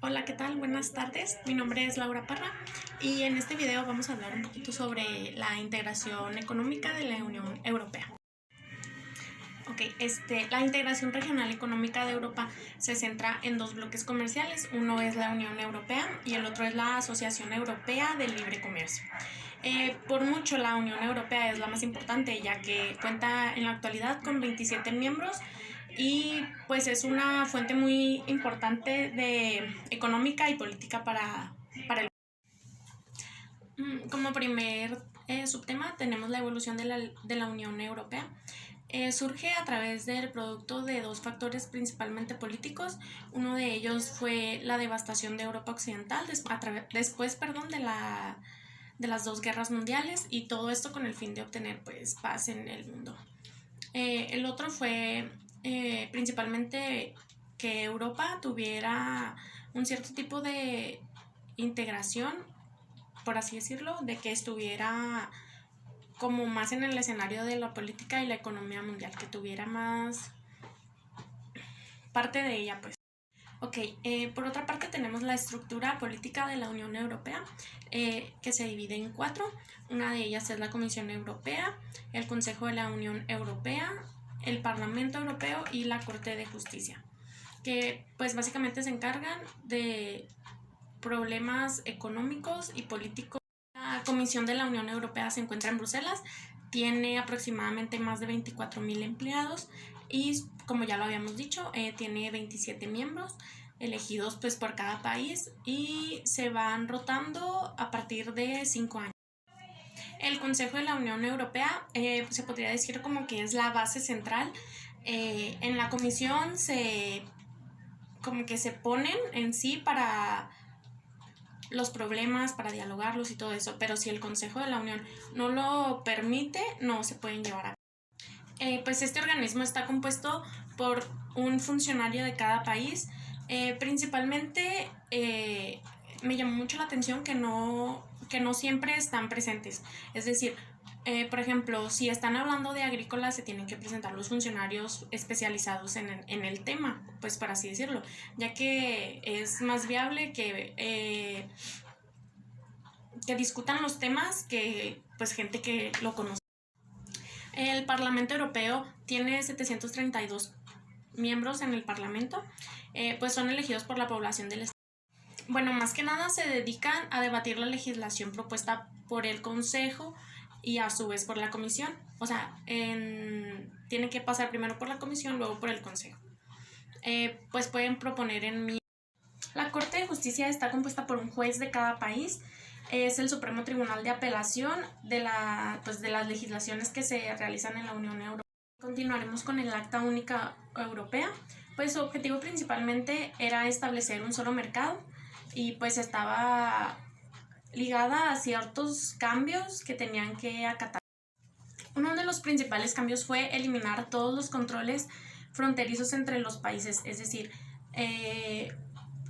Hola, ¿qué tal? Buenas tardes. Mi nombre es Laura Parra y en este video vamos a hablar un poquito sobre la integración económica de la Unión Europea. La integración regional económica de Europa se centra en dos bloques comerciales. Uno es la Unión Europea y el otro es la Asociación Europea de Libre Comercio. Por mucho la Unión Europea es la más importante, ya que cuenta en la actualidad con 27 miembros y pues es una fuente muy importante de económica y política para el. Como primer subtema tenemos la evolución de la Unión Europea. Surge a través del producto de dos factores principalmente políticos. Uno de ellos fue la devastación de Europa Occidental después de las dos guerras mundiales, y todo esto con el fin de obtener pues paz en el mundo. El otro fue principalmente que Europa tuviera un cierto tipo de integración, por así decirlo, de que estuviera como más en el escenario de la política y la economía mundial, que tuviera más parte de ella, pues. Por otra parte tenemos la estructura política de la Unión Europea, que se divide en cuatro. Una de ellas es la Comisión Europea, el Consejo de la Unión Europea, el Parlamento Europeo y la Corte de Justicia, que pues básicamente se encargan de problemas económicos y políticos. La Comisión de la Unión Europea se encuentra en Bruselas, tiene aproximadamente más de 24,000 empleados y, como ya lo habíamos dicho, tiene 27 miembros elegidos pues por cada país y se van rotando a partir de 5 años. El Consejo de la Unión Europea se podría decir como que es la base central. En la comisión como que se ponen en sí para los problemas, para dialogarlos y todo eso, pero si el Consejo de la Unión no lo permite, no se pueden llevar a cabo. Pues este organismo está compuesto por un funcionario de cada país. Principalmente me llamó mucho la atención que no siempre están presentes. Es decir, por ejemplo, si están hablando de agrícola, se tienen que presentar los funcionarios especializados en el tema, pues por así decirlo, ya que es más viable que discutan los temas que pues gente que lo conoce. El Parlamento Europeo tiene 732 miembros en el Parlamento, pues son elegidos por la población del Estado. Bueno, más que nada se dedican a debatir la legislación propuesta por el Consejo y a su vez por la Comisión. O sea, tiene que pasar primero por la Comisión, luego por el Consejo. Pues pueden proponer La Corte de Justicia está compuesta por un juez de cada país. Es el Supremo Tribunal de Apelación de las legislaciones que se realizan en la Unión Europea. Continuaremos con el Acta Única Europea. Pues su objetivo principalmente era establecer un solo mercado y pues estaba ligada a ciertos cambios que tenían que acatar. Uno de los principales cambios fue eliminar todos los controles fronterizos entre los países, es decir,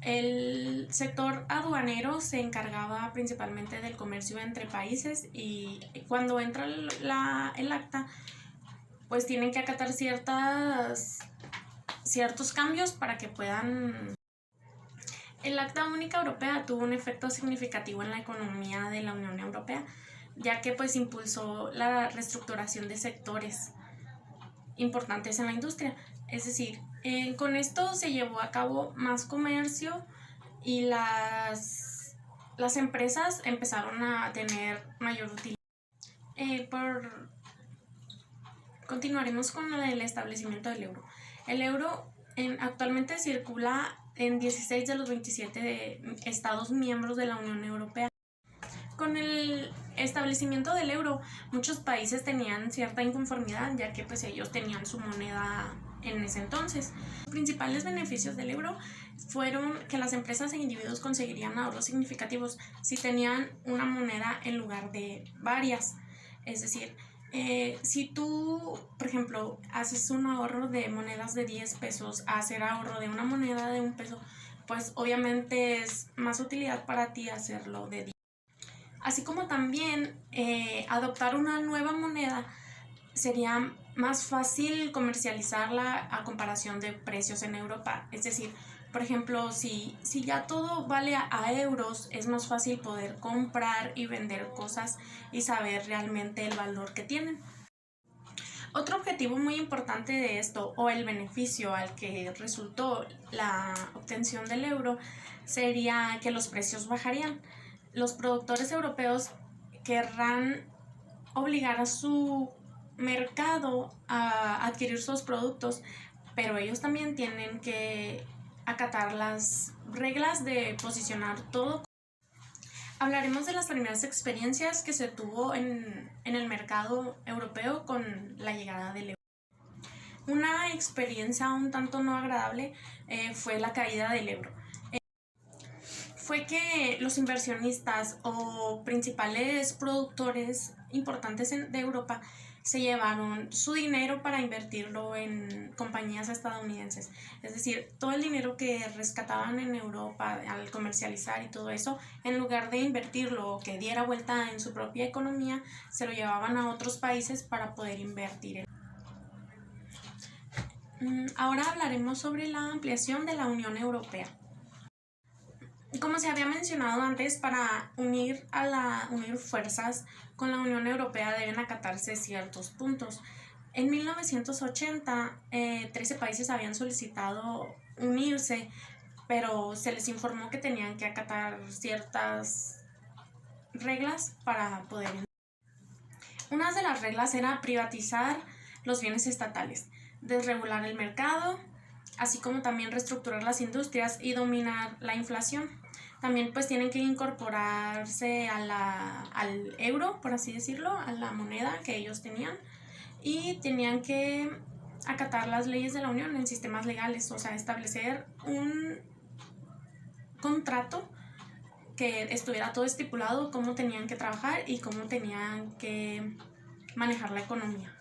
el sector aduanero se encargaba principalmente del comercio entre países, y cuando entra el acta, pues tienen que acatar ciertos cambios para que puedan. El Acta Única Europea tuvo un efecto significativo en la economía de la Unión Europea, ya que pues impulsó la reestructuración de sectores importantes en la industria. Es decir, con esto se llevó a cabo más comercio y las empresas empezaron a tener mayor utilidad. Continuaremos con el establecimiento del euro. El euro actualmente circula en 16 de los 27 estados miembros de la Unión Europea. Con el establecimiento del euro, muchos países tenían cierta inconformidad, ya que pues ellos tenían su moneda en ese entonces. Los principales beneficios del euro fueron que las empresas e individuos conseguirían ahorros significativos si tenían una moneda en lugar de varias. Es decir, si tú, por ejemplo, haces un ahorro de monedas de 10 pesos a hacer ahorro de una moneda de 1 peso, pues obviamente es más utilidad para ti hacerlo de 10. Así como también adoptar una nueva moneda sería más fácil comercializarla a comparación de precios en Europa. Es decir, por ejemplo, si ya todo vale a euros, es más fácil poder comprar y vender cosas y saber realmente el valor que tienen. Otro objetivo muy importante de esto, o el beneficio al que resultó la obtención del euro, sería que los precios bajarían. Los productores europeos querrán obligar a su mercado a adquirir sus productos, pero ellos también tienen que acatar las reglas de posicionar todo. Hablaremos de las primeras experiencias que se tuvo en el mercado europeo con la llegada del euro. Una experiencia un tanto no agradable fue la caída del euro. Fue que los inversionistas o principales productores importantes de Europa se llevaron su dinero para invertirlo en compañías estadounidenses. Es decir, todo el dinero que rescataban en Europa al comercializar y todo eso, en lugar de invertirlo o que diera vuelta en su propia economía, se lo llevaban a otros países para poder invertir. Ahora hablaremos sobre la ampliación de la Unión Europea. Como se había mencionado antes, para unir fuerzas con la Unión Europea deben acatarse ciertos puntos. En 1980, 13 países habían solicitado unirse, pero se les informó que tenían que acatar ciertas reglas para poder unirse. Una de las reglas era privatizar los bienes estatales, desregular el mercado, así como también reestructurar las industrias y dominar la inflación. También pues tienen que incorporarse al euro, por así decirlo, a la moneda que ellos tenían, y tenían que acatar las leyes de la Unión en sistemas legales, o sea, establecer un contrato que estuviera todo estipulado, cómo tenían que trabajar y cómo tenían que manejar la economía.